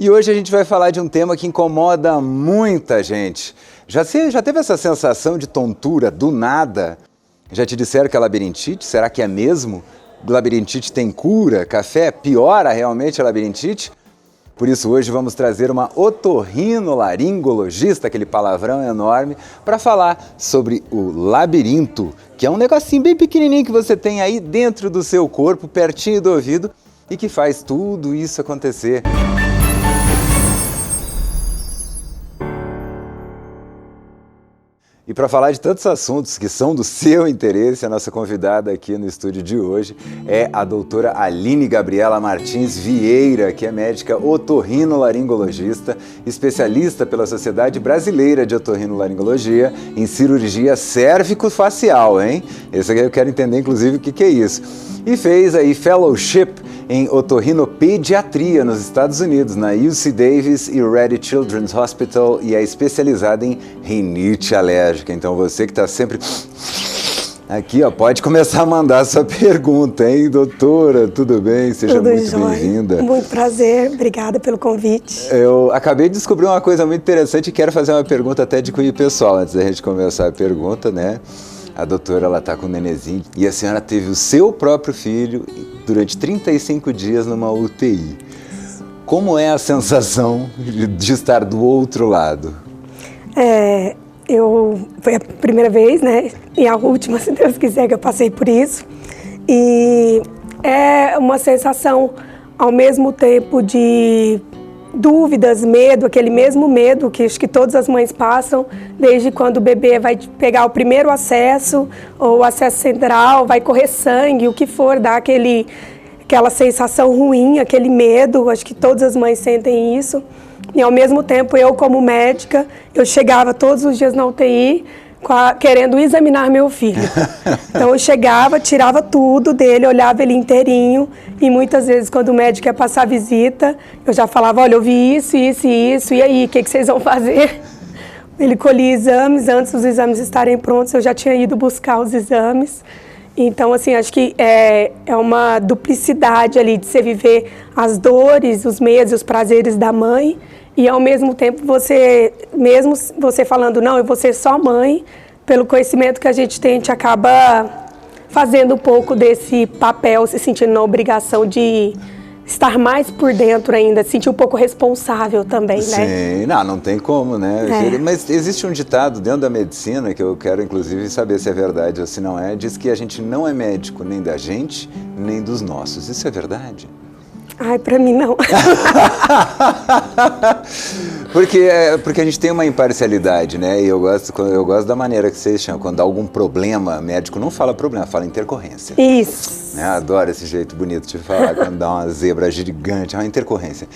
E hoje a gente vai falar de um tema que incomoda muita gente. Já teve essa sensação de tontura do nada? Já te disseram que é labirintite? Será que é mesmo? Labirintite tem cura? Café piora realmente a labirintite? Por isso hoje vamos trazer uma otorrinolaringologista, aquele palavrão enorme, para falar sobre o labirinto, que é um negocinho bem pequenininho que você tem aí dentro do seu corpo, pertinho do ouvido, e que faz tudo isso acontecer. E para falar de tantos assuntos que são do seu interesse, a nossa convidada aqui no estúdio de hoje é a doutora Aline Gabriela Martins Vieira, que é médica otorrinolaringologista, especialista pela Sociedade Brasileira de Otorrinolaringologia em cirurgia cérvico-facial, hein? Esse aqui eu quero entender, inclusive, o que é isso. E fez aí fellowship em otorrinopediatria nos Estados Unidos, na UC Davis e Rady Children's Hospital, e é especializada em rinite alérgica. Então você que está sempre aqui, ó, pode começar a mandar sua pergunta, hein, doutora? Tudo bem? Seja muito bem-vinda. Muito prazer, obrigada pelo convite. Eu acabei de descobrir uma coisa muito interessante e quero fazer uma pergunta até de cunho pessoal, antes da gente começar a pergunta, né? A doutora, ela tá com um nenenzinho e a senhora teve o seu próprio filho durante 35 dias numa UTI. Como é a sensação de estar do outro lado? Foi a primeira vez, né? E a última, se Deus quiser, que eu passei por isso. E é uma sensação, ao mesmo tempo, de dúvidas, medo, aquele mesmo medo que acho que todas as mães passam, desde quando o bebê vai pegar o primeiro acesso, ou o acesso central, vai correr sangue, o que for, dá aquela sensação ruim, aquele medo, acho que todas as mães sentem isso. E ao mesmo tempo, eu como médica, eu chegava todos os dias na UTI, querendo examinar meu filho. Então eu chegava, tirava tudo dele, olhava ele inteirinho, e muitas vezes quando o médico ia passar a visita, eu já falava, olha, eu vi isso, isso e isso, e aí, o que vocês vão fazer? Ele colhia exames, antes dos exames estarem prontos, eu já tinha ido buscar os exames. Então, assim, acho que é uma duplicidade ali de você viver as dores, os medos e os prazeres da mãe, e ao mesmo tempo mesmo você falando, não, eu vou ser só mãe, pelo conhecimento que a gente acaba fazendo um pouco desse papel, se sentindo na obrigação de estar mais por dentro ainda, se sentir um pouco responsável também, né? Sim, não tem como, né? Mas existe um ditado dentro da medicina, que eu quero inclusive saber se é verdade ou se não é, diz que a gente não é médico nem da gente, nem dos nossos. Isso é verdade? Ai, pra mim não. Porque a gente tem uma imparcialidade, né? E eu gosto da maneira que vocês chamam. Quando dá algum problema, médico não fala problema, fala intercorrência. Isso. Né? Adoro esse jeito bonito de falar, quando dá uma zebra gigante, é uma intercorrência.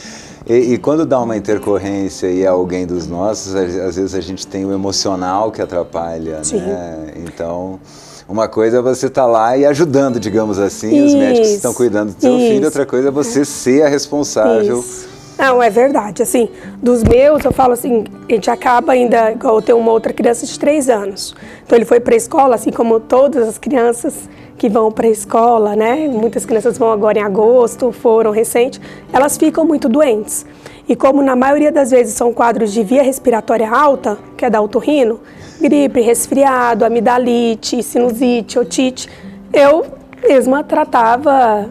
E quando dá uma intercorrência e é alguém dos nossos, às vezes a gente tem o emocional que atrapalha, Sim. né? Então, uma coisa é você estar lá e ajudando, digamos assim, os médicos que estão cuidando do seu filho, outra coisa é você ser a responsável. Isso. Não, é verdade. Assim, dos meus, eu falo assim, a gente acaba ainda, igual eu tenho uma outra criança de 3 anos. Então ele foi para a escola, assim como todas as crianças que vão para a escola, né? Muitas crianças vão agora em agosto, foram recente, elas ficam muito doentes. E como na maioria das vezes são quadros de via respiratória alta, que é da otorrino, gripe, resfriado, amidalite, sinusite, otite, eu mesma tratava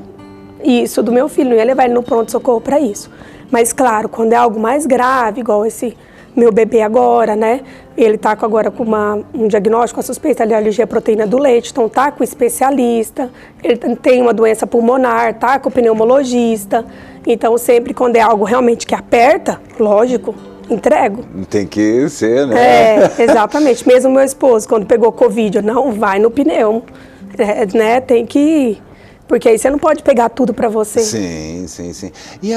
isso do meu filho, não ia levar ele no pronto-socorro para isso. Mas, claro, quando é algo mais grave, igual esse meu bebê agora, né? Ele está agora com um diagnóstico, a suspeita de alergia à proteína do leite, então tá com especialista, ele tem uma doença pulmonar, tá com pneumologista. Então, sempre quando é algo realmente que aperta, lógico, entrego. Tem que ser, né? Exatamente. Mesmo meu esposo, quando pegou Covid, não vai no pneu, né? Tem que... Porque aí você não pode pegar tudo para você. Sim. E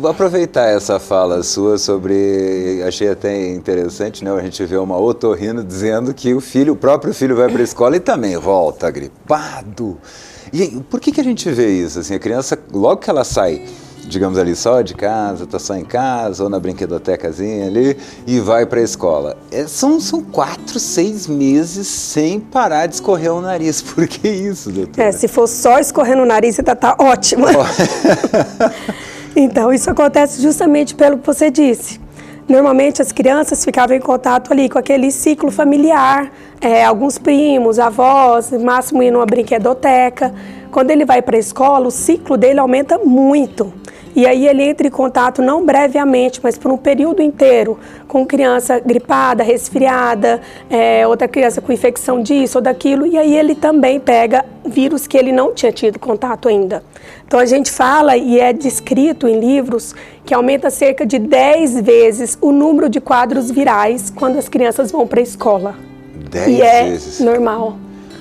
aproveitar essa fala sua sobre, achei até interessante, né? A gente vê uma otorrino dizendo que o próprio filho vai para a escola e também volta gripado. E por que a gente vê isso? Assim, a criança, logo que ela sai, digamos ali, só de casa, tá só em casa, ou na brinquedotecazinha ali, e vai para a escola. São 4, 6 meses sem parar de escorrer o nariz. Por que isso, doutora? Se for só escorrer no nariz, ainda tá ótimo. Então, isso acontece justamente pelo que você disse. Normalmente, as crianças ficavam em contato ali com aquele ciclo familiar, alguns primos, avós, no máximo ir numa brinquedoteca. Quando ele vai para a escola, o ciclo dele aumenta muito. E aí ele entra em contato não brevemente, mas por um período inteiro, com criança gripada, resfriada, outra criança com infecção disso ou daquilo, e aí ele também pega vírus que ele não tinha tido contato ainda. Então a gente fala, e é descrito em livros, que aumenta cerca de 10 vezes o número de quadros virais quando as crianças vão para a escola. 10 vezes? É normal.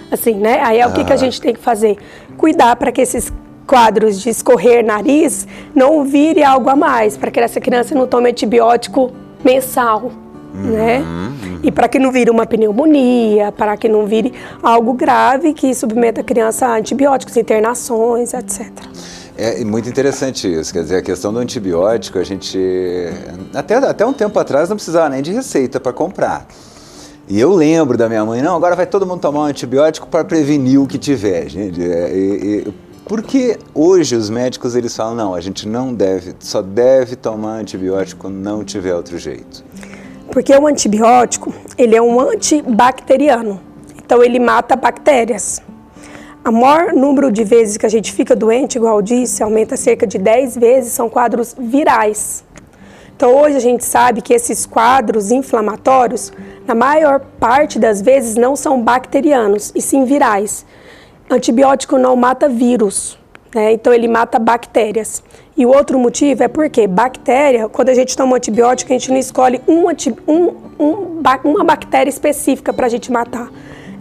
Assim, né? Aí o que a gente tem que fazer? Cuidar para que esses quadros de escorrer nariz não vire algo a mais, para que essa criança não tome antibiótico mensal, né? E para que não vire uma pneumonia, para que não vire algo grave que submeta a criança a antibióticos, internações, etc. É muito interessante isso, quer dizer, a questão do antibiótico, a gente, até um tempo atrás não precisava nem de receita para comprar. E eu lembro da minha mãe, não, agora vai todo mundo tomar um antibiótico para prevenir o que tiver, gente. Porque hoje os médicos eles falam, não, a gente não deve, só deve tomar antibiótico quando não tiver outro jeito. Porque o antibiótico, ele é um antibacteriano, então ele mata bactérias. O maior número de vezes que a gente fica doente, igual eu disse, aumenta cerca de 10 vezes, são quadros virais. Então hoje a gente sabe que esses quadros inflamatórios, na maior parte das vezes, não são bacterianos, e sim virais. Antibiótico não mata vírus, né? Então ele mata bactérias. E o outro motivo é porque bactéria, quando a gente toma um antibiótico, a gente não escolhe uma bactéria específica para a gente matar.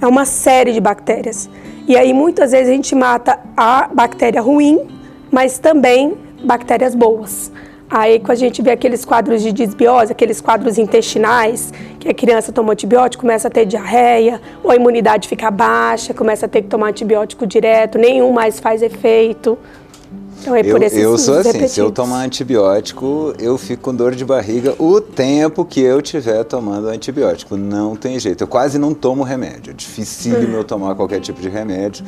É uma série de bactérias. E aí muitas vezes a gente mata a bactéria ruim, mas também bactérias boas. Aí quando a gente vê aqueles quadros de disbiose, aqueles quadros intestinais, que a criança toma antibiótico, começa a ter diarreia, ou a imunidade fica baixa, começa a ter que tomar antibiótico direto, nenhum mais faz efeito. Então é por esses eu sou assim, repetidos. Se eu tomar antibiótico, eu fico com dor de barriga o tempo que eu estiver tomando antibiótico. Não tem jeito, eu quase não tomo remédio, é dificílimo eu tomar qualquer tipo de remédio.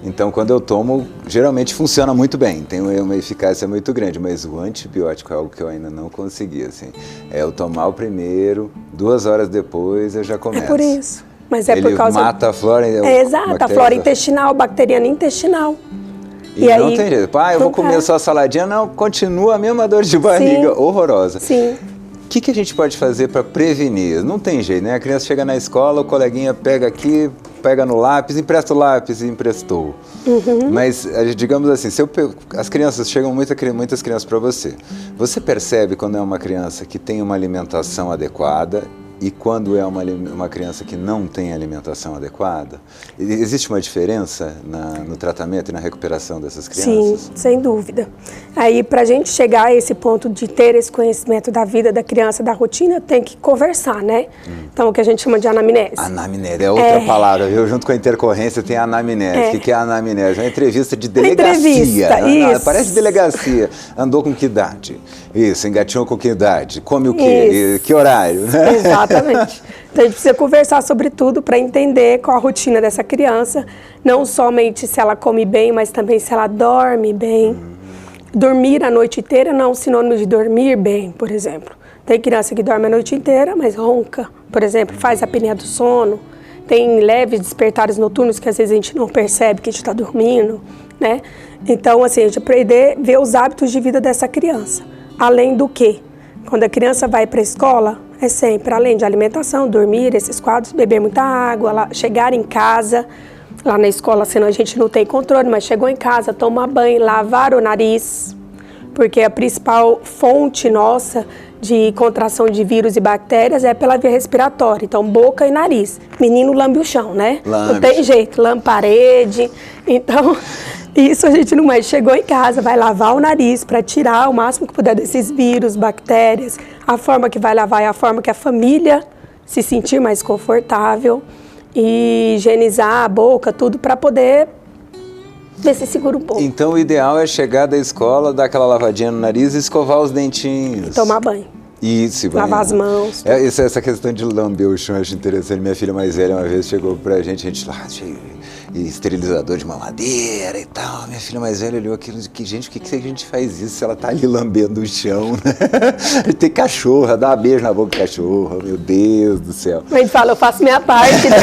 Então, quando eu tomo, geralmente funciona muito bem, tem uma eficácia muito grande, mas o antibiótico é algo que eu ainda não consegui, assim. É eu tomar o primeiro, 2 horas depois eu já começo. É por isso, mas é Ele por causa... mata a flora... exato, a flora intestinal, bacteriana intestinal. E não aí, tem jeito, eu vou comer só saladinha, não, continua a mesma dor de barriga, sim, horrorosa. Sim. O que a gente pode fazer para prevenir? Não tem jeito, né? A criança chega na escola, o coleguinha pega aqui, pega no lápis, empresta o lápis e emprestou. Mas, digamos assim, as crianças, chegam muitas crianças para você. Você percebe quando é uma criança que tem uma alimentação adequada e quando é uma criança que não tem alimentação adequada? Existe uma diferença no tratamento e na recuperação dessas crianças? Sim, sem dúvida. Aí, para a gente chegar a esse ponto de ter esse conhecimento da vida da criança, da rotina, tem que conversar, né? Então, o que a gente chama de anamnese. Anamnese é outra palavra, viu? Junto com a intercorrência tem a anamnese. O que é a anamnese? É uma entrevista de delegacia. Isso. Parece delegacia. Andou com que idade? Isso, engatinhou com que idade? Come o quê? Que horário? Exatamente. Então a gente precisa conversar sobre tudo para entender qual a rotina dessa criança, não somente se ela come bem, mas também se ela dorme bem. Dormir a noite inteira não é um sinônimo de dormir bem, por exemplo. Tem criança que dorme a noite inteira, mas ronca, por exemplo, faz apneia do sono. Tem leves despertares noturnos que às vezes a gente não percebe que a gente está dormindo, né? Então, assim, a gente aprender a ver os hábitos de vida dessa criança. Além do que, quando a criança vai para a escola, é sempre, além de alimentação, dormir, esses quadros, beber muita água, chegar em casa, lá na escola, senão a gente não tem controle, mas chegou em casa, tomar banho, lavar o nariz, porque a principal fonte nossa de contração de vírus e bactérias é pela via respiratória, então boca e nariz. Menino lambe o chão, né? Lambe. Não tem jeito, lambe parede, então... Isso a gente não mais chegou em casa, vai lavar o nariz para tirar o máximo que puder desses vírus, bactérias. A forma que vai lavar é a forma que a família se sentir mais confortável e higienizar a boca, tudo para poder ver se segura um pouco. Então o ideal é chegar da escola, dar aquela lavadinha no nariz e escovar os dentinhos. E tomar banho. Isso, lavar as mãos. Essa questão de lamber o chão eu acho interessante. Minha filha mais velha uma vez chegou pra gente lá, esterilizador de mamadeira e tal. Minha filha mais velha olhou aquilo e disse, gente, por que a gente faz isso se ela tá ali lambendo o chão, né? Tem cachorra, dá um beijo na boca do cachorro, meu Deus do céu. A gente fala, eu faço minha parte, né?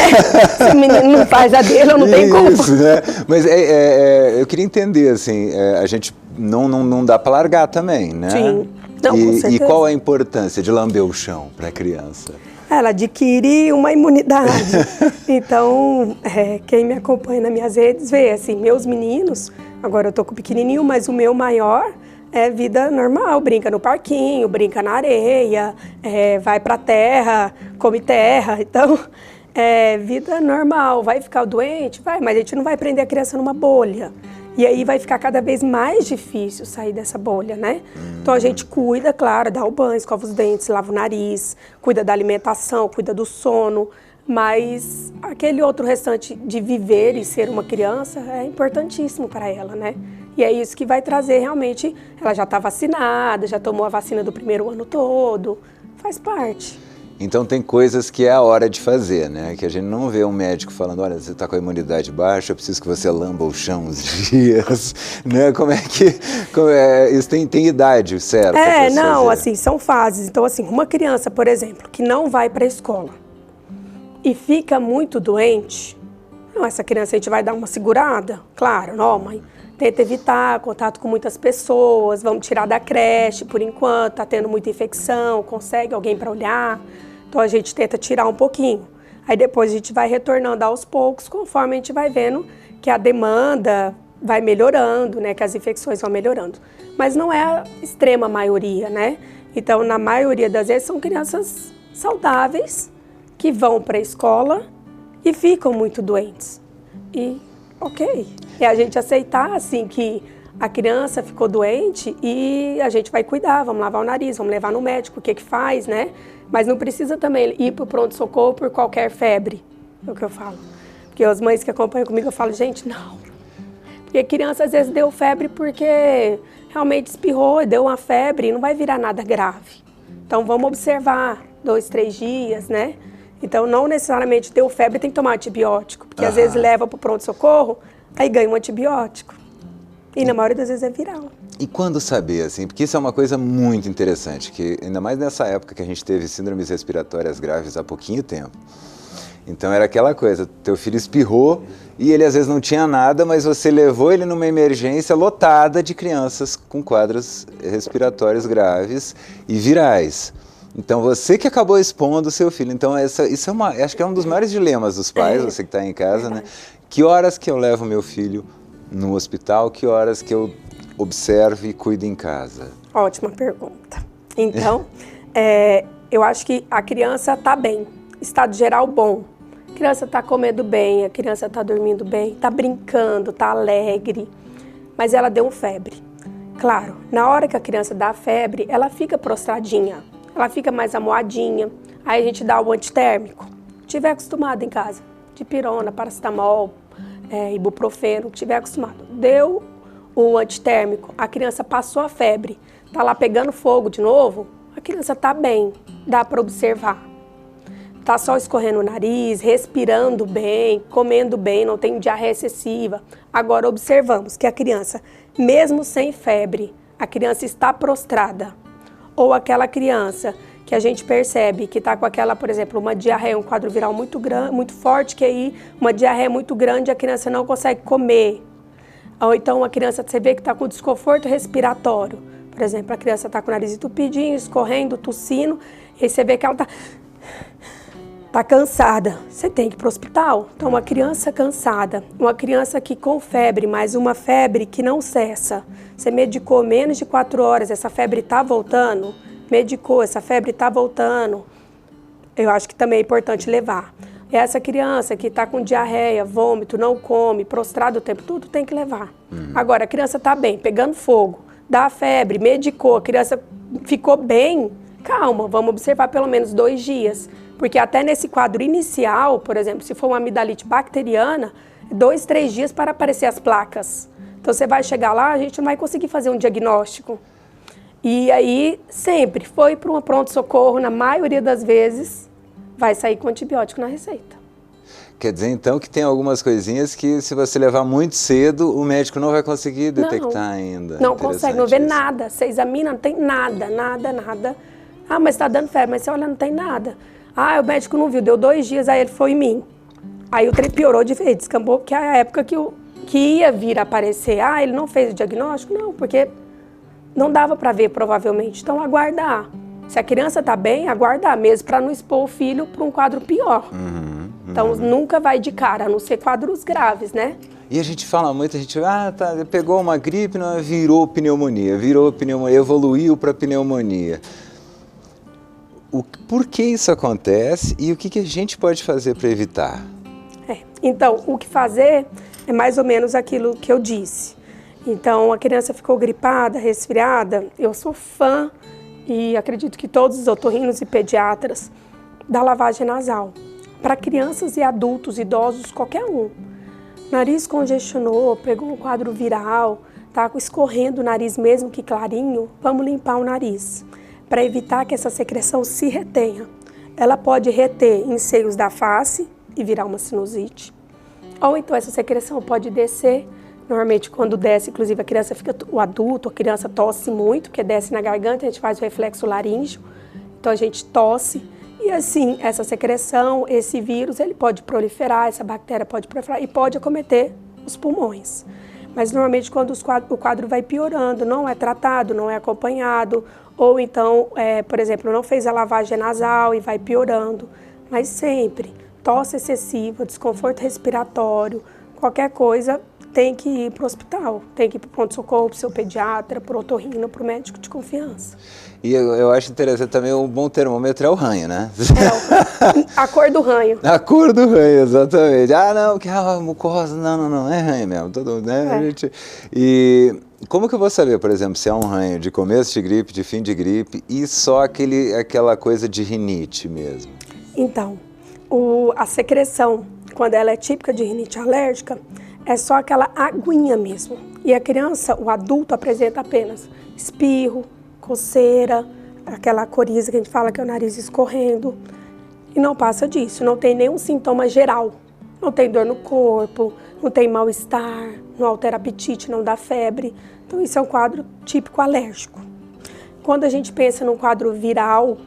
Se o menino não faz a dele, eu não tenho como. Isso, né? Mas eu queria entender, assim, a gente não dá para largar também, né? Sim, não, com certeza. E qual a importância de lamber o chão para a criança? Ela adquire uma imunidade. Então, quem me acompanha nas minhas redes vê, assim, meus meninos, agora eu tô com o pequenininho, mas o meu maior é vida normal, brinca no parquinho, brinca na areia, vai pra terra, come terra, então, vida normal. Vai ficar doente? Vai, mas a gente não vai prender a criança numa bolha. E aí vai ficar cada vez mais difícil sair dessa bolha, né? Então a gente cuida, claro, dá o banho, escova os dentes, lava o nariz, cuida da alimentação, cuida do sono, mas aquele outro restante de viver e ser uma criança é importantíssimo para ela, né? E é isso que vai trazer realmente, ela já está vacinada, já tomou a vacina do primeiro ano todo, faz parte. Então tem coisas que é a hora de fazer, né? Que a gente não vê um médico falando, olha, você está com a imunidade baixa, eu preciso que você lamba o chão uns dias, né? Isso tem idade certa? Não, assim, são fases. Então, assim, uma criança, por exemplo, que não vai para a escola e fica muito doente, não, essa criança a gente vai dar uma segurada, claro, não, mãe. Tenta evitar contato com muitas pessoas, vamos tirar da creche por enquanto, tá tendo muita infecção, consegue alguém para olhar, então a gente tenta tirar um pouquinho. Aí depois a gente vai retornando aos poucos, conforme a gente vai vendo que a demanda vai melhorando, né, que as infecções vão melhorando. Mas não é a extrema maioria, né? Então, na maioria das vezes, são crianças saudáveis que vão para a escola e ficam muito doentes. E ok. É a gente aceitar, assim, que a criança ficou doente e a gente vai cuidar, vamos lavar o nariz, vamos levar no médico, o que faz, né? Mas não precisa também ir para o pronto-socorro por qualquer febre, é o que eu falo. Porque as mães que acompanham comigo, eu falo, gente, não. Porque criança, às vezes, deu febre porque realmente espirrou, deu uma febre e não vai virar nada grave. Então, vamos observar 2, 3 dias, né? Então, não necessariamente deu febre, tem que tomar antibiótico. Porque às vezes leva para o pronto-socorro, aí ganha um antibiótico. E na maioria das vezes é viral. E quando saber, assim? Porque isso é uma coisa muito interessante, que ainda mais nessa época que a gente teve síndromes respiratórias graves há pouquinho tempo. Então era aquela coisa, teu filho espirrou e ele às vezes não tinha nada, mas você levou ele numa emergência lotada de crianças com quadros respiratórios graves e virais. Então você que acabou expondo o seu filho. Então isso acho que é um dos maiores dilemas dos pais, você que está em casa, né? Que horas que eu levo meu filho no hospital, que horas que eu observo e cuido em casa? Ótima pergunta. Então, eu acho que a criança está bem, estado geral bom. A criança está comendo bem, a criança está dormindo bem, está brincando, está alegre, mas ela deu febre. Claro, na hora que a criança dá febre, ela fica prostradinha, ela fica mais amuadinha, aí a gente dá o antitérmico. Se tiver acostumado em casa, dipirona, paracetamol, ibuprofeno, que tiver acostumado. Deu o antitérmico, a criança passou a febre, tá lá pegando fogo de novo, a criança tá bem, dá para observar. Tá só escorrendo o nariz, respirando bem, comendo bem, não tem diarreia excessiva. Agora observamos que a criança, mesmo sem febre, a criança está prostrada. Ou aquela criança que a gente percebe que está com aquela, por exemplo, uma diarreia, um quadro viral muito grande, muito forte, que aí uma diarreia muito grande, a criança não consegue comer. Ou então a criança, você vê que está com desconforto respiratório. Por exemplo, a criança está com o nariz entupidinho, escorrendo, tossindo, e aí você vê que ela está cansada. Você tem que ir para o hospital. Então, uma criança cansada, uma criança que com febre, mas uma febre que não cessa. Você medicou menos de 4 horas, essa febre está voltando, medicou, essa febre está voltando. Eu acho que também é importante levar. Essa criança que está com diarreia, vômito, não come, prostrado o tempo todo, tem que levar. Agora, a criança está bem, pegando fogo, dá febre, medicou, a criança ficou bem, calma, vamos observar pelo menos 2 dias. Porque até nesse quadro inicial, por exemplo, se for uma amidalite bacteriana, 2, 3 dias para aparecer as placas. Então você vai chegar lá, a gente não vai conseguir fazer um diagnóstico. E aí, sempre foi para um pronto-socorro, na maioria das vezes, vai sair com antibiótico na receita. Quer dizer, então, que tem algumas coisinhas que, se você levar muito cedo, o médico não vai conseguir detectar ainda. Não consegue, não vê nada. Você examina, não tem nada, nada. Ah, mas está dando febre, mas você olha, não tem nada. Ah, o médico não viu, deu 2 dias, aí ele foi em mim. Aí o trem piorou de vez, descambou, porque é a época que ia vir aparecer. Ah, ele não fez o diagnóstico? Não, porque não dava para ver, provavelmente. Então, aguardar. Se a criança está bem, aguardar mesmo, para não expor o filho para um quadro pior. Então, nunca vai de cara, a não ser quadros graves, né? E a gente fala muito, pegou uma gripe, não, virou pneumonia, evoluiu para pneumonia. Por que isso acontece e o que a gente pode fazer para evitar? Então, o que fazer é mais ou menos aquilo que eu disse. Então, a criança ficou gripada, resfriada, eu sou fã, e acredito que todos os otorrinos e pediatras, da lavagem nasal. Para crianças e adultos, idosos, qualquer um. Nariz congestionou, pegou um quadro viral, tá escorrendo o nariz mesmo que clarinho, vamos limpar o nariz, para evitar que essa secreção se retenha. Ela pode reter em seios da face e virar uma sinusite. Ou então essa secreção pode descer. Normalmente quando desce, inclusive a criança fica, o adulto, a criança tosse muito, porque desce na garganta, a gente faz o reflexo laríngeo, então a gente tosse, e assim, essa secreção, esse vírus, ele pode proliferar, essa bactéria pode proliferar e pode acometer os pulmões. Mas normalmente quando o quadro vai piorando, não é tratado, não é acompanhado, ou então, por exemplo, não fez a lavagem nasal e vai piorando, mas sempre, tosse excessiva, desconforto respiratório, qualquer coisa, tem que ir para o hospital, tem que ir para o pronto-socorro, para o seu pediatra, para o otorrino, para o médico de confiança. E eu acho interessante também, um bom termômetro é o ranho, né? A cor do ranho. A cor do ranho, exatamente. Ah, não, que a mucosa, não, é ranho mesmo. Todo, né, gente? E como que eu vou saber, por exemplo, se é um ranho de começo de gripe, de fim de gripe e só aquela coisa de rinite mesmo? Então, a secreção, quando ela é típica de rinite alérgica, é só aquela aguinha mesmo. E a criança, o adulto, apresenta apenas espirro, coceira, aquela coriza que a gente fala que é o nariz escorrendo. E não passa disso, não tem nenhum sintoma geral. Não tem dor no corpo, não tem mal-estar, não altera apetite, não dá febre. Então isso é um quadro típico alérgico. Quando a gente pensa num quadro viral,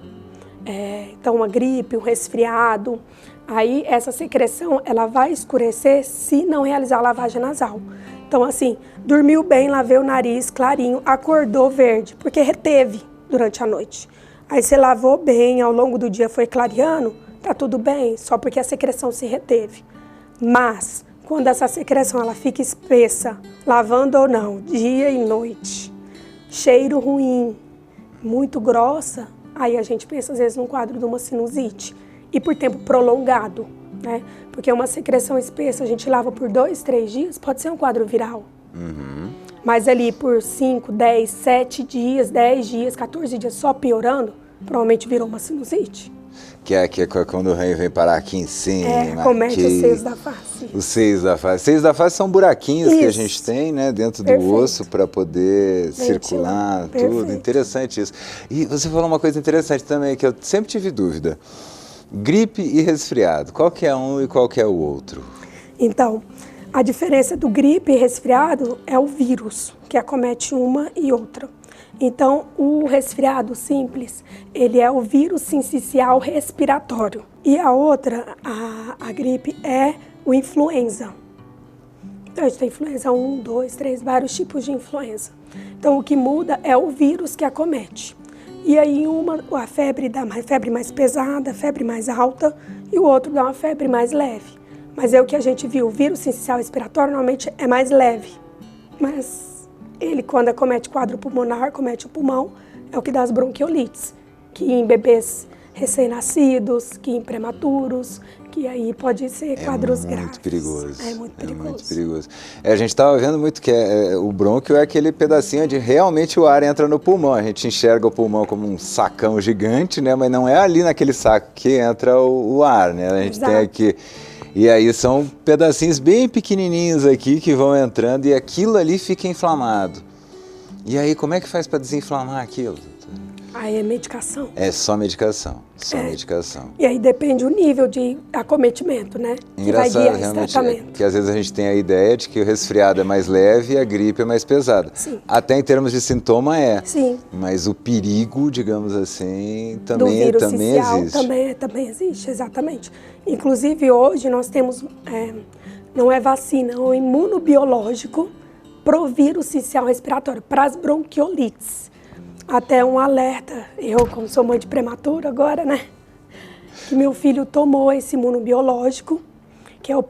então uma gripe, um resfriado, aí essa secreção ela vai escurecer se não realizar a lavagem nasal. Então assim, dormiu bem, lavei o nariz clarinho, acordou verde, porque reteve durante a noite. Aí você lavou bem, ao longo do dia foi clareando, tá tudo bem, só porque a secreção se reteve. Mas, quando essa secreção ela fica espessa, lavando ou não, dia e noite, cheiro ruim, muito grossa, aí a gente pensa às vezes num quadro de uma sinusite. E por tempo prolongado, né? Porque uma secreção espessa, a gente lava por 2, 3 dias, pode ser um quadro viral. Mas ali por 5, 10, 7 dias, 10 dias, 14 dias só piorando, provavelmente virou uma sinusite. Que é quando o ranho vem parar aqui em cima. Comete os seios da face. Os seios da face. Os seios da face são buraquinhos que a gente tem, né, dentro do osso para poder circular, tudo. Interessante isso. E você falou uma coisa interessante também, que eu sempre tive dúvida. Gripe e resfriado, qual que é um e qual que é o outro? Então, a diferença do gripe e resfriado é o vírus, que acomete uma e outra. Então, o resfriado simples, ele é o vírus sincicial respiratório. E a outra, a gripe, é o influenza. Então, a gente tem influenza 1, 2, 3, vários tipos de influenza. Então, o que muda é o vírus que acomete. E aí, a febre dá uma febre mais pesada, febre mais alta, e o outro dá uma febre mais leve. Mas é o que a gente viu, o vírus sincicial respiratório normalmente é mais leve. Mas ele, quando acomete quadro pulmonar, acomete o pulmão, é o que dá as bronquiolites, que em bebês recém-nascidos, que em prematuros, que aí pode ser quadros graves. Muito perigoso. É muito perigoso. É muito perigoso. A gente estava vendo muito que o brônquio é aquele pedacinho onde realmente o ar entra no pulmão. A gente enxerga o pulmão como um sacão gigante, né? Mas não é ali naquele saco que entra o ar, né? A gente tem aqui. E aí são pedacinhos bem pequenininhos aqui que vão entrando e aquilo ali fica inflamado. E aí como é que faz para desinflamar aquilo? Aí é medicação. É só medicação, só medicação. E aí depende o nível de acometimento, né? Engraçado, realmente, que às vezes a gente tem a ideia de que o resfriado é mais leve e a gripe é mais pesada. Sim. Até em termos de sintoma Sim. Mas o perigo, digamos assim, do também vírus existe. Também existe, exatamente. Inclusive hoje nós temos, não é vacina, é um imunobiológico pro vírus sincial respiratório, para as bronquiolites. Até um alerta, eu como sou mãe de prematuro agora, né? Que meu filho tomou esse imunobiológico, que é o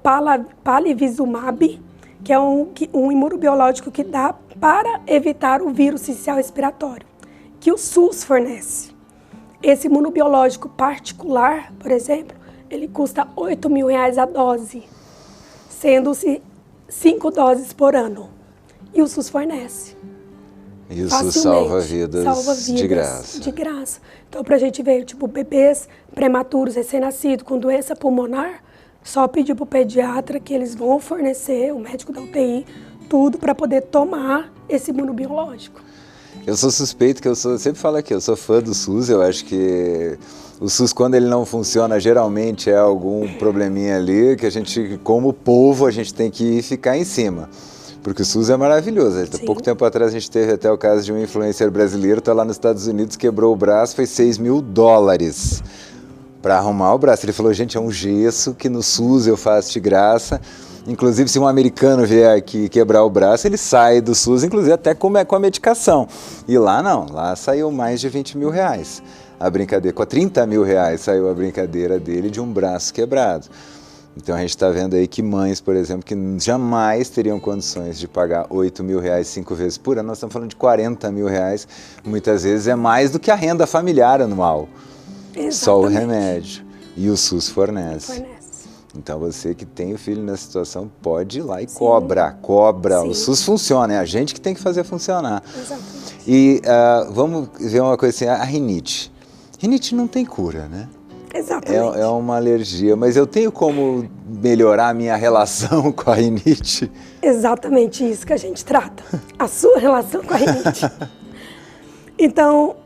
palivizumab, que é um imunobiológico que dá para evitar o vírus sincial respiratório, que o SUS fornece. Esse imunobiológico particular, por exemplo, ele custa R$8.000 a dose, sendo-se 5 doses por ano. E o SUS fornece. E o SUS salva vidas de graça. De graça. Então, para a gente ver, tipo, bebês prematuros, recém-nascidos, com doença pulmonar, só pedir para o pediatra que eles vão fornecer, o médico da UTI, tudo para poder tomar esse imunobiológico. Eu sou suspeito, eu sempre falo aqui, eu sou fã do SUS, eu acho que o SUS, quando ele não funciona, geralmente é algum probleminha ali, que a gente, como povo, a gente tem que ficar em cima. Porque o SUS é maravilhoso. Há pouco tempo atrás a gente teve até o caso de um influencer brasileiro, está lá nos Estados Unidos, quebrou o braço, foi $6.000 para arrumar o braço. Ele falou, gente, é um gesso que no SUS eu faço de graça. Inclusive, se um americano vier aqui quebrar o braço, ele sai do SUS, inclusive até com a medicação. E lá não, lá saiu mais de R$20.000. A brincadeira, com R$30.000 saiu a brincadeira dele de um braço quebrado. Então a gente está vendo aí que mães, por exemplo, que jamais teriam condições de pagar R$8.000 5 vezes por ano, nós estamos falando de R$40.000, muitas vezes é mais do que a renda familiar anual. Exatamente. Só o remédio. E o SUS fornece. Então você que tem o filho nessa situação pode ir lá e cobra. Sim. O SUS funciona, é a gente que tem que fazer funcionar. Exatamente. E vamos ver uma coisa assim, a rinite. Rinite não tem cura, né? Exatamente. É uma alergia, mas eu tenho como melhorar a minha relação com a rinite? Exatamente isso que a gente trata, a sua relação com a rinite. Então,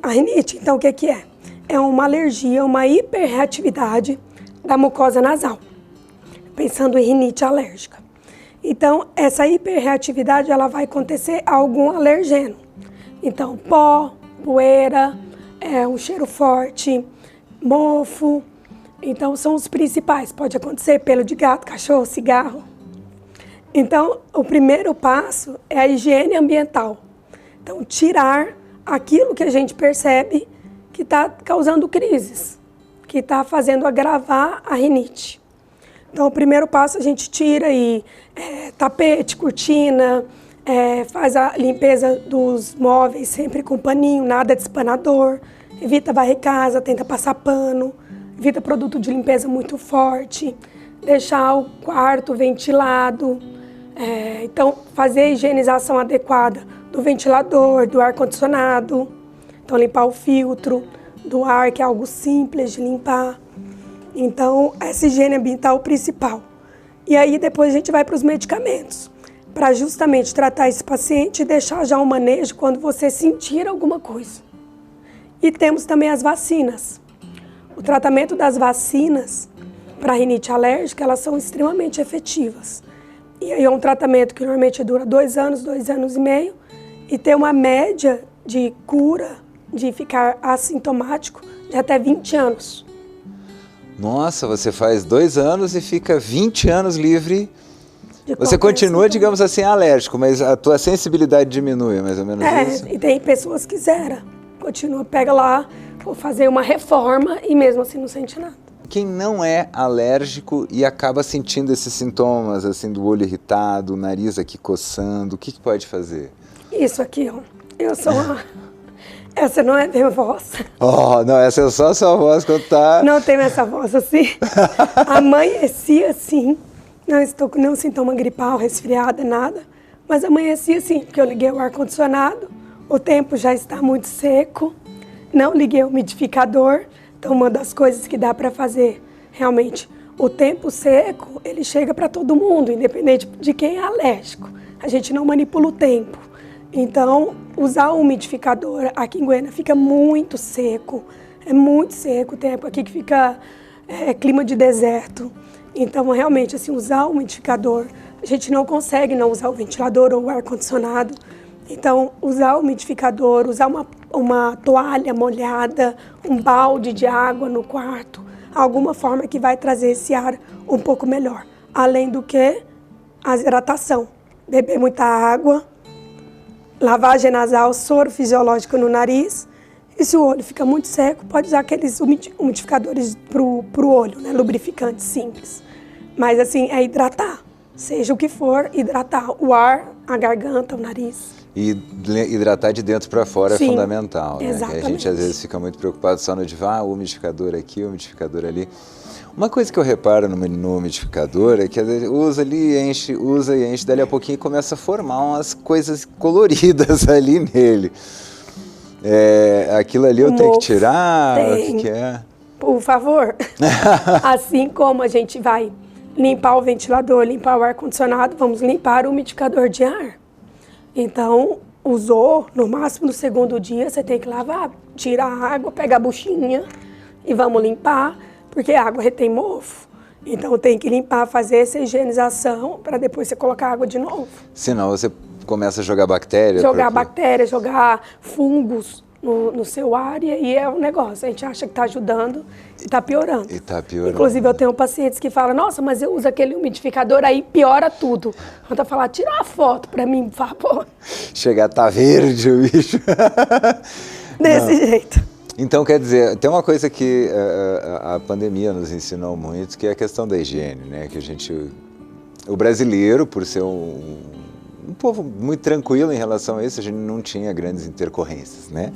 a rinite, então, o que é? É uma alergia, uma hiperreatividade da mucosa nasal, pensando em rinite alérgica. Então, essa hiperreatividade, ela vai acontecer a algum alergeno. Então, pó, poeira, um cheiro forte, mofo. Então, são os principais. Pode acontecer pelo de gato, cachorro, cigarro. Então, o primeiro passo é a higiene ambiental. Então, tirar aquilo que a gente percebe que está causando crises, que está fazendo agravar a rinite. Então, o primeiro passo a gente tira aí tapete, cortina, faz a limpeza dos móveis sempre com paninho, nada de espanador. Evita varrer casa, tenta passar pano, evita produto de limpeza muito forte, deixar o quarto ventilado. Então, fazer a higienização adequada do ventilador, do ar-condicionado. Então, limpar o filtro do ar, que é algo simples de limpar. Então, essa higiene ambiental é o principal. E aí, depois a gente vai para os medicamentos, para justamente tratar esse paciente e deixar já um manejo quando você sentir alguma coisa. E temos também as vacinas. O tratamento das vacinas para rinite alérgica, elas são extremamente efetivas. E aí é um tratamento que normalmente dura 2 anos, 2 anos e meio, e tem uma média de cura, de ficar assintomático, de até 20 anos. Nossa, você faz 2 anos e fica 20 anos livre. Você continua, digamos assim, alérgico, mas a tua sensibilidade diminui, mais ou menos isso? E tem pessoas que zeram. Continua, pega lá, vou fazer uma reforma e mesmo assim não sente nada. Quem não é alérgico e acaba sentindo esses sintomas, assim, do olho irritado, o nariz aqui coçando, o que pode fazer? Isso aqui, ó. Eu sou uma... Essa não é minha voz. Oh, não, essa é só a sua voz quando tá... Não tenho essa voz assim. Amanheci assim. Não estou com nenhum sintoma gripal, resfriada, nada. Mas amanheci assim, porque eu liguei o ar-condicionado. O tempo já está muito seco, não liguei o umidificador, então uma das coisas que dá para fazer, realmente, o tempo seco, ele chega para todo mundo, independente de quem é alérgico. A gente não manipula o tempo. Então, usar o umidificador aqui em Goiânia fica muito seco. É muito seco, tem época aqui que fica clima de deserto. Então, realmente, assim, usar o umidificador, a gente não consegue não usar o ventilador ou o ar-condicionado. Então, usar o umidificador, usar uma toalha molhada, um balde de água no quarto, alguma forma que vai trazer esse ar um pouco melhor. Além do que a hidratação, beber muita água, lavagem nasal, soro fisiológico no nariz. E se o olho fica muito seco, pode usar aqueles umidificadores pro olho, né? Lubrificante simples. Mas assim, é hidratar. Seja o que for, hidratar o ar, a garganta, o nariz. E hidratar de dentro para fora. Sim, é fundamental, né? Exatamente. A gente às vezes fica muito preocupado só no o umidificador aqui, o umidificador ali. Uma coisa que eu reparo no umidificador é que às vezes usa e enche, dali a pouquinho começa a formar umas coisas coloridas ali nele. Aquilo ali eu tenho que tirar? O que é? Por favor. Assim como a gente vai limpar o ventilador, limpar o ar-condicionado, vamos limpar o umidificador de ar. Então, usou, no máximo no segundo dia, você tem que lavar, tira a água, pega a buchinha e vamos limpar, porque a água retém mofo. Então, tem que limpar, fazer essa higienização para depois você colocar água de novo. Senão você começa a jogar bactéria? Bactérias, jogar fungos no seu ar e aí é um negócio. A gente acha que está ajudando e está piorando. Inclusive, eu tenho pacientes que falam, nossa, mas eu uso aquele umidificador, aí piora tudo. Eu tô falando, tira uma foto para mim, por favor. Chegar, tá verde o bicho. Desse jeito. Então, quer dizer, tem uma coisa que a pandemia nos ensinou muito, que é a questão da higiene, né? Que o brasileiro, por ser um povo muito tranquilo em relação a isso, a gente não tinha grandes intercorrências, né?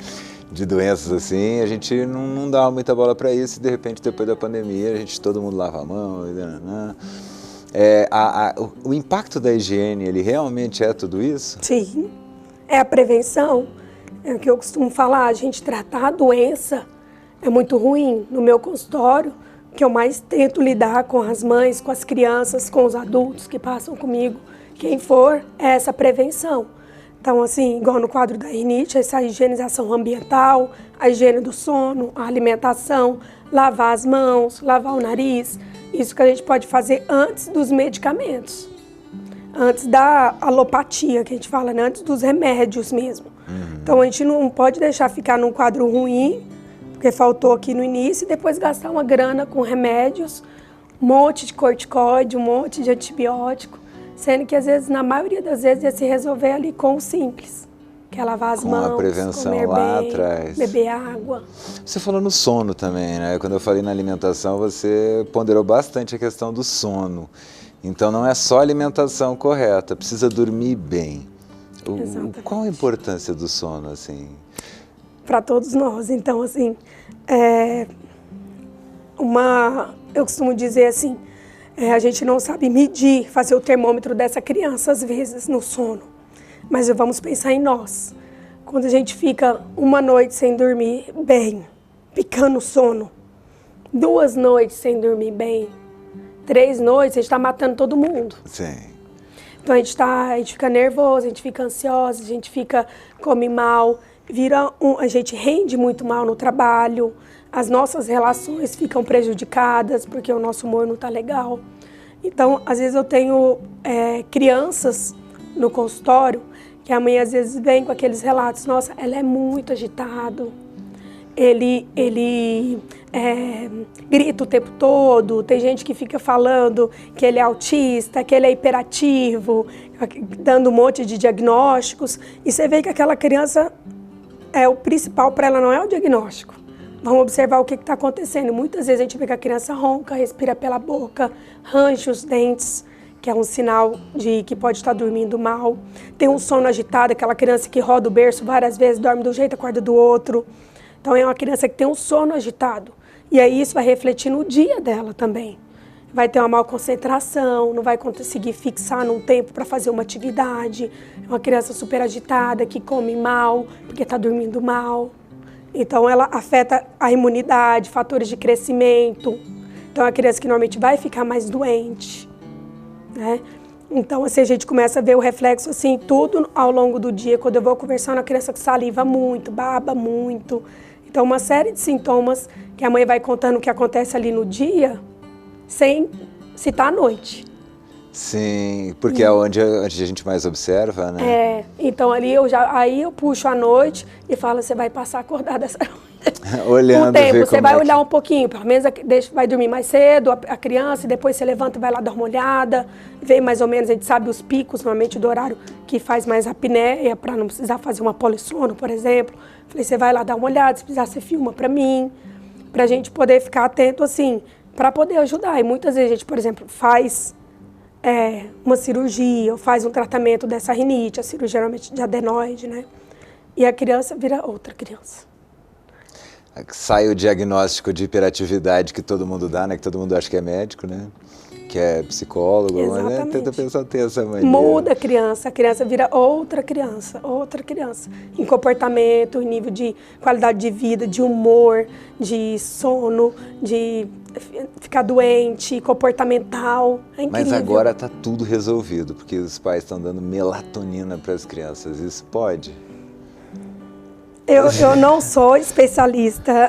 De doenças assim, a gente não dava muita bola para isso e de repente depois da pandemia todo mundo lava a mão e o impacto da higiene, ele realmente é tudo isso? Sim, é a prevenção, é o que eu costumo falar, a gente tratar a doença é muito ruim. No meu consultório, o que eu mais tento lidar com as mães, com as crianças, com os adultos que passam comigo, quem for, é essa prevenção. Então, assim, igual no quadro da rinite, essa higienização ambiental, a higiene do sono, a alimentação, lavar as mãos, lavar o nariz, isso que a gente pode fazer antes dos medicamentos, antes da alopatia, que a gente fala, né? Antes dos remédios mesmo. Então, a gente não pode deixar ficar num quadro ruim, porque faltou aqui no início, e depois gastar uma grana com remédios, um monte de corticoide, um monte de antibiótico. Sendo que, às vezes, na maioria das vezes, ia se resolver ali com o simples. Que é lavar as mãos, a prevenção comer lá bem, atrás. Beber água. Você falou no sono também, né? Quando eu falei na alimentação, você ponderou bastante a questão do sono. Então, não é só a alimentação correta, precisa dormir bem. Qual a importância do sono, assim? Para todos nós. Então, assim, eu costumo dizer assim, a gente não sabe medir, fazer o termômetro dessa criança, às vezes, no sono. Mas vamos pensar em nós. Quando a gente fica uma noite sem dormir bem, picando sono, 2 noites sem dormir bem, 3 noites, a gente está matando todo mundo. Sim. Então, a gente fica nervoso, a gente fica ansioso, a gente come mal, a gente rende muito mal no trabalho, as nossas relações ficam prejudicadas porque o nosso humor não está legal. Então, às vezes eu tenho crianças no consultório que a mãe às vezes vem com aqueles relatos, nossa, ela é muito agitado, ele grita o tempo todo, tem gente que fica falando que ele é autista, que ele é hiperativo, dando um monte de diagnósticos, e você vê que aquela criança, o principal para ela não é o diagnóstico. Vamos observar o que está acontecendo. Muitas vezes a gente vê que a criança ronca, respira pela boca, range os dentes, que é um sinal de que pode estar dormindo mal. Tem um sono agitado, aquela criança que roda o berço várias vezes, dorme de um jeito, acorda do outro. Então é uma criança que tem um sono agitado. E aí isso vai refletir no dia dela também. Vai ter uma má concentração, não vai conseguir fixar num tempo para fazer uma atividade. É uma criança super agitada, que come mal, porque está dormindo mal. Então, ela afeta a imunidade, fatores de crescimento. Então, é uma criança que normalmente vai ficar mais doente, né? Então, assim, a gente começa a ver o reflexo, assim, tudo ao longo do dia. Quando eu vou conversando, a criança saliva muito, baba muito. Então, uma série de sintomas que a mãe vai contando o que acontece ali no dia, sem citar à noite. Sim, porque é onde a gente mais observa, né? Então ali aí eu puxo à noite e falo, você vai passar acordada essa noite. Olhando, o tempo, ver você como vai é que... olhar um pouquinho, pelo menos vai dormir mais cedo, a criança, e depois você levanta e vai lá dar uma olhada, vê mais ou menos, a gente sabe os picos, normalmente do horário que faz mais apneia, para não precisar fazer uma polissono, por exemplo. Falei, você vai lá dar uma olhada, se precisar você filma para mim, pra gente poder ficar atento assim, para poder ajudar. E muitas vezes a gente, por exemplo, faz uma cirurgia ou faz um tratamento dessa rinite, a cirurgia geralmente de adenoide, né? E a criança vira outra criança. Sai o diagnóstico de hiperatividade que todo mundo dá, né? Que todo mundo acha que é médico, né? Que é psicólogo, exatamente. Né? Tenta pensar ter essa mania. Muda a criança vira outra criança, outra criança. Em comportamento, em nível de qualidade de vida, de humor, de sono, de ficar doente, comportamental. É incrível. Mas agora está tudo resolvido, porque os pais estão dando melatonina para as crianças. Isso pode? Eu não sou especialista.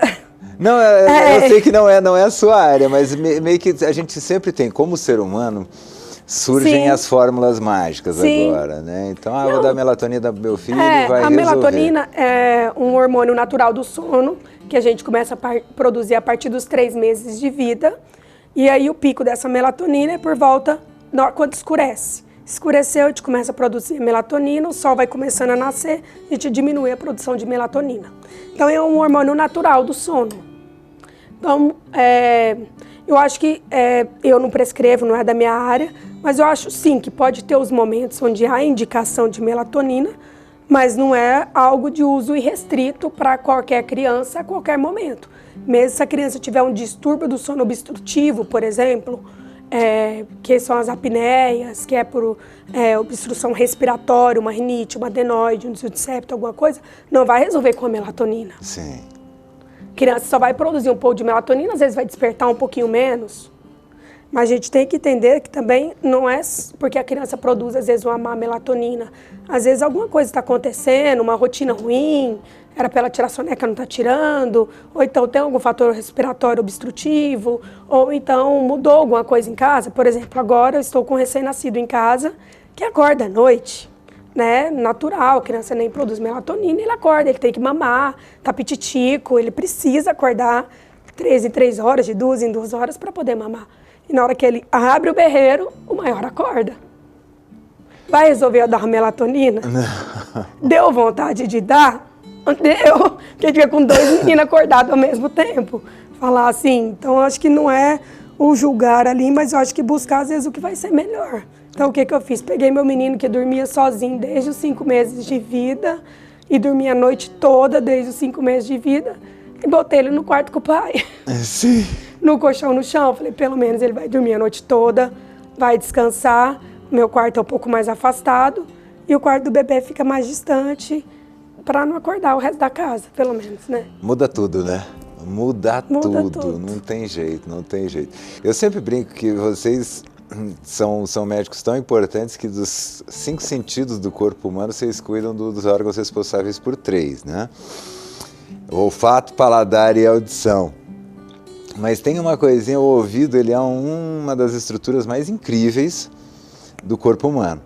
Não, eu sei que não é a sua área, mas meio que a gente sempre tem, como ser humano, surgem as fórmulas mágicas agora, né? Então, vou dar melatonina para meu filho e vai resolver. A melatonina é um hormônio natural do sono, que a gente começa a produzir a partir dos 3 meses de vida. E aí o pico dessa melatonina é por volta, quando escurece. Escureceu, a gente começa a produzir melatonina, o sol vai começando a nascer, a gente diminui a produção de melatonina. Então é um hormônio natural do sono. Então, eu acho que eu não prescrevo, não é da minha área, mas eu acho sim que pode ter os momentos onde há indicação de melatonina, mas não é algo de uso irrestrito para qualquer criança a qualquer momento. Mesmo se a criança tiver um distúrbio do sono obstrutivo, por exemplo, que são as apneias, que é por obstrução respiratória, uma rinite, uma adenoide, um desvio de septo, alguma coisa, não vai resolver com a melatonina. Sim. A criança só vai produzir um pouco de melatonina, às vezes vai despertar um pouquinho menos. Mas a gente tem que entender que também não é porque a criança produz, às vezes, uma má melatonina. Às vezes alguma coisa está acontecendo, uma rotina ruim, era para ela tirar soneca, não está tirando, ou então tem algum fator respiratório obstrutivo, ou então mudou alguma coisa em casa. Por exemplo, agora eu estou com um recém-nascido em casa que acorda à noite, né? Natural, a criança nem produz melatonina, ele acorda, ele tem que mamar, tá pititico, ele precisa acordar 3 em 3 horas, de 2 em 2 horas para poder mamar. E na hora que ele abre o berreiro, o maior acorda. Vai resolver dar melatonina? Não. Deu vontade de dar? Deu. Porque fica com 2 meninos acordados ao mesmo tempo. Falar assim, então eu acho que não é o julgar ali, mas eu acho que buscar às vezes o que vai ser melhor. Então o que eu fiz? Peguei meu menino que dormia sozinho desde os 5 meses de vida e dormia a noite toda desde os 5 meses de vida e botei ele no quarto com o pai. Sim. No colchão no chão, falei, pelo menos ele vai dormir a noite toda, vai descansar, o meu quarto é um pouco mais afastado e o quarto do bebê fica mais distante para não acordar o resto da casa, pelo menos, né? Muda tudo, né? Muda tudo, não tem jeito, não tem jeito. Eu sempre brinco que vocês são médicos tão importantes que dos 5 sentidos do corpo humano vocês cuidam dos órgãos responsáveis por 3, né? O olfato, paladar e audição. Mas tem uma coisinha, o ouvido, ele é uma das estruturas mais incríveis do corpo humano.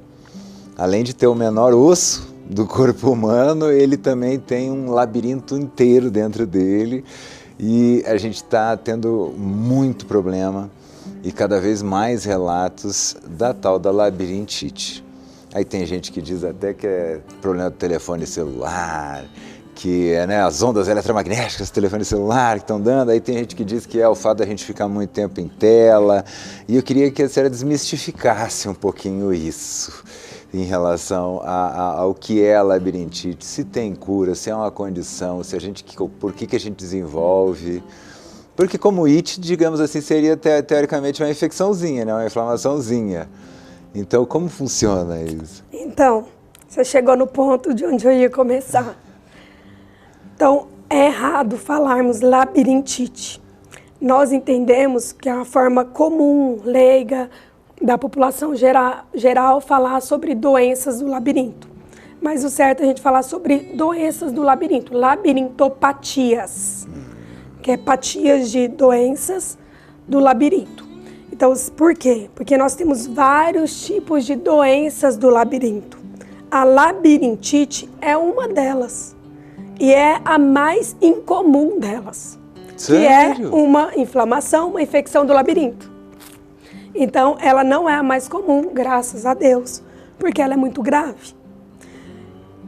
Além de ter o menor osso do corpo humano, ele também tem um labirinto inteiro dentro dele e a gente está tendo muito problema e cada vez mais relatos da tal da labirintite. Aí tem gente que diz até que é problema do telefone celular, que é as ondas eletromagnéticas do telefone celular que estão dando, aí tem gente que diz que é o fato da gente ficar muito tempo em tela, e eu queria que a senhora desmistificasse um pouquinho isso, em relação ao que é a labirintite, se tem cura, se é uma condição, por que a gente desenvolve, porque como it, digamos assim, seria teoricamente uma infecçãozinha, né? Uma inflamaçãozinha, então como funciona isso? Então, você chegou no ponto de onde eu ia começar. Então, é errado falarmos labirintite. Nós entendemos que é uma forma comum, leiga, da população geral falar sobre doenças do labirinto. Mas o certo é a gente falar sobre doenças do labirinto, labirintopatias, que é patias de doenças do labirinto. Então, por quê? Porque nós temos vários tipos de doenças do labirinto. A labirintite é uma delas e é a mais incomum delas. Sério? Que é uma inflamação, uma infecção do labirinto. Então, ela não é a mais comum, graças a Deus, porque ela é muito grave.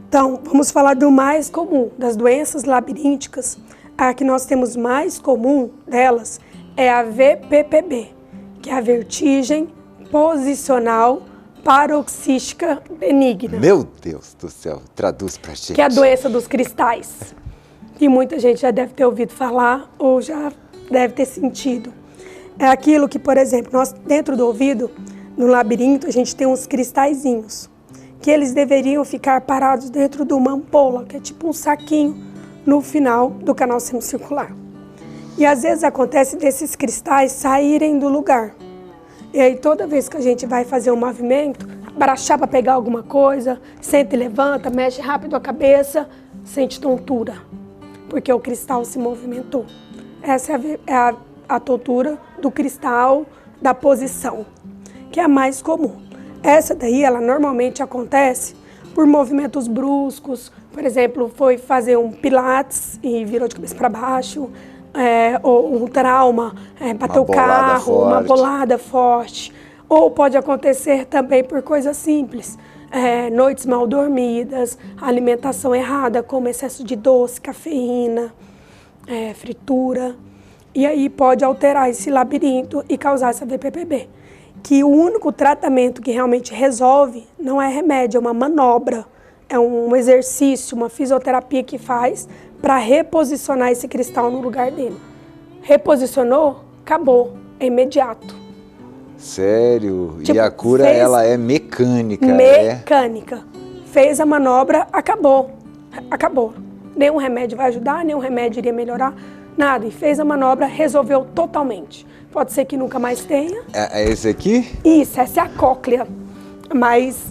Então, vamos falar do mais comum, das doenças labirínticas. A que nós temos mais comum delas é a VPPB, que é a vertigem posicional paroxística benigna. Meu Deus do céu, traduz pra gente. Que é a doença dos cristais. E muita gente já deve ter ouvido falar ou já deve ter sentido. É aquilo que, por exemplo, nós dentro do ouvido, no labirinto, a gente tem uns cristalzinhos, que eles deveriam ficar parados dentro de uma ampola, que é tipo um saquinho no final do canal semicircular. E às vezes acontece desses cristais saírem do lugar. E aí toda vez que a gente vai fazer um movimento, abraçar para pegar alguma coisa, senta e levanta, mexe rápido a cabeça, sente tontura, porque o cristal se movimentou. Essa é a tontura do cristal, da posição, que é a mais comum. Essa daí, ela normalmente acontece por movimentos bruscos. Por exemplo, foi fazer um pilates e virou de cabeça para baixo, ou um trauma, bateu o carro, uma bolada forte. Ou pode acontecer também por coisas simples, noites mal dormidas, alimentação errada, como excesso de doce, cafeína, fritura. E aí pode alterar esse labirinto e causar essa VPPB. Que o único tratamento que realmente resolve não é remédio, é uma manobra, é um exercício, uma fisioterapia que faz para reposicionar esse cristal no lugar dele. Reposicionou, acabou, é imediato. Sério? Tipo, e a cura, ela é mecânica? Mecânica. Fez a manobra, acabou. Acabou. Nenhum remédio vai ajudar, nenhum remédio iria melhorar, nada. E fez a manobra, resolveu totalmente. Pode ser que nunca mais tenha. É esse aqui? Isso, essa é a cóclea. Mas,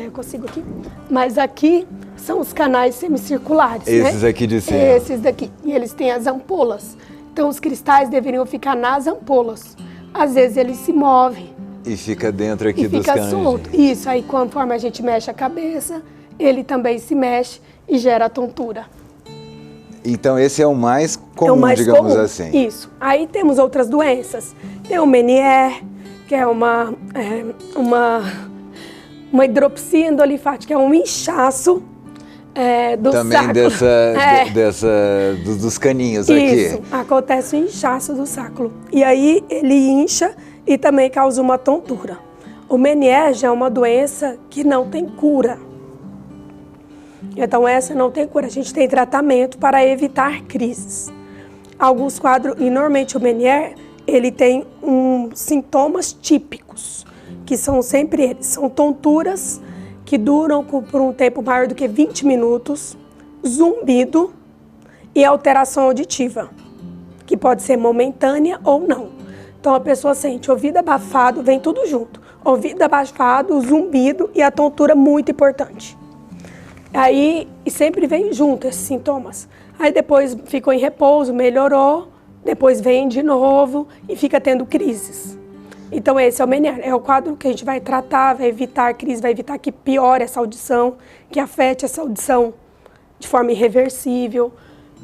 eu consigo aqui. Mas aqui são os canais semicirculares, esses, né? Aqui de cima. Esses daqui. E eles têm as ampolas. Então, os cristais deveriam ficar nas ampolas. Às vezes, eles se movem. E fica dentro aqui e dos fica canais. solto. Isso, aí conforme a gente mexe a cabeça, ele também se mexe e gera tontura. Então, esse é o mais comum, digamos comum. assim. Isso. Aí temos outras doenças. Tem o Meniere, que é uma hidropsia endolifática, é um inchaço do também sacro. Dos caninhos Isso, aqui. acontece o inchaço do sacro. E aí ele incha e também causa uma tontura. O Meniere já é uma doença que não tem cura. Então essa não tem cura, a gente tem tratamento para evitar crises. Alguns quadros, e normalmente o Meniere, ele tem sintomas típicos, que são sempre eles, são tonturas que duram por um tempo maior do que 20 minutos, zumbido e alteração auditiva, que pode ser momentânea ou não. Então a pessoa sente ouvido abafado, vem tudo junto, ouvido abafado, zumbido e a tontura muito importante. Aí, e sempre vem junto esses sintomas. Aí depois ficou em repouso, melhorou, depois vem de novo e fica tendo crises. Então esse é o Meniere, é o quadro que a gente vai tratar, vai evitar crise, vai evitar que piore essa audição, que afete essa audição de forma irreversível,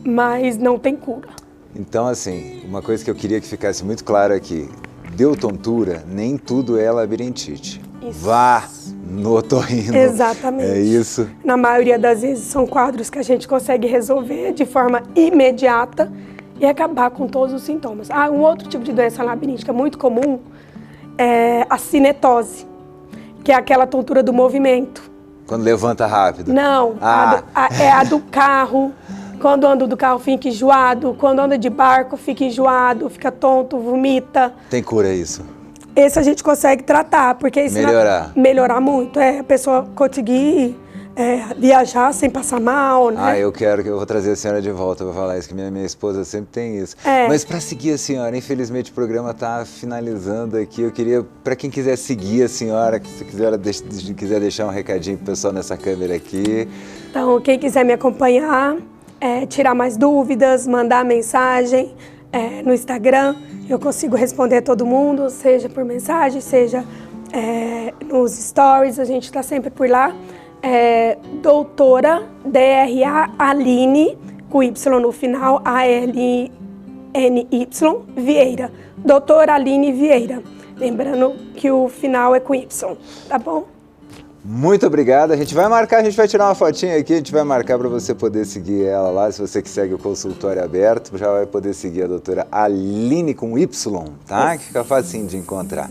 mas não tem cura. Então, assim, uma coisa que eu queria que ficasse muito claro aqui, deu tontura, nem tudo é labirintite. Isso. Vá no otorrino. Exatamente. É isso. Na maioria das vezes são quadros que a gente consegue resolver de forma imediata e acabar com todos os sintomas. Um outro tipo de doença labiríntica muito comum é a cinetose, que é aquela tontura do movimento. Quando levanta rápido. Não, é a do carro. Quando anda do carro fica enjoado, quando anda de barco fica enjoado, fica tonto, vomita. Tem cura isso? Esse a gente consegue tratar, porque isso melhorar muito, a pessoa conseguir viajar sem passar mal, né? Eu vou trazer a senhora de volta para falar isso, que minha esposa sempre tem isso. Mas para seguir a senhora, infelizmente o programa está finalizando aqui, eu queria, para quem quiser seguir a senhora, se quiser deixar um recadinho pro pessoal nessa câmera aqui. Então, quem quiser me acompanhar, tirar mais dúvidas, mandar mensagem no Instagram, eu consigo responder todo mundo, seja por mensagem, seja nos stories, a gente está sempre por lá. Doutora DRA Aline, com Y no final, ALNY, Vieira. Doutora Aline Vieira. Lembrando que o final é com Y, tá bom? Muito obrigado. A gente vai tirar uma fotinha aqui, a gente vai marcar para você poder seguir ela lá. Se você que segue o consultório aberto, já vai poder seguir a doutora Aline com Y, tá? Que fica facinho de encontrar.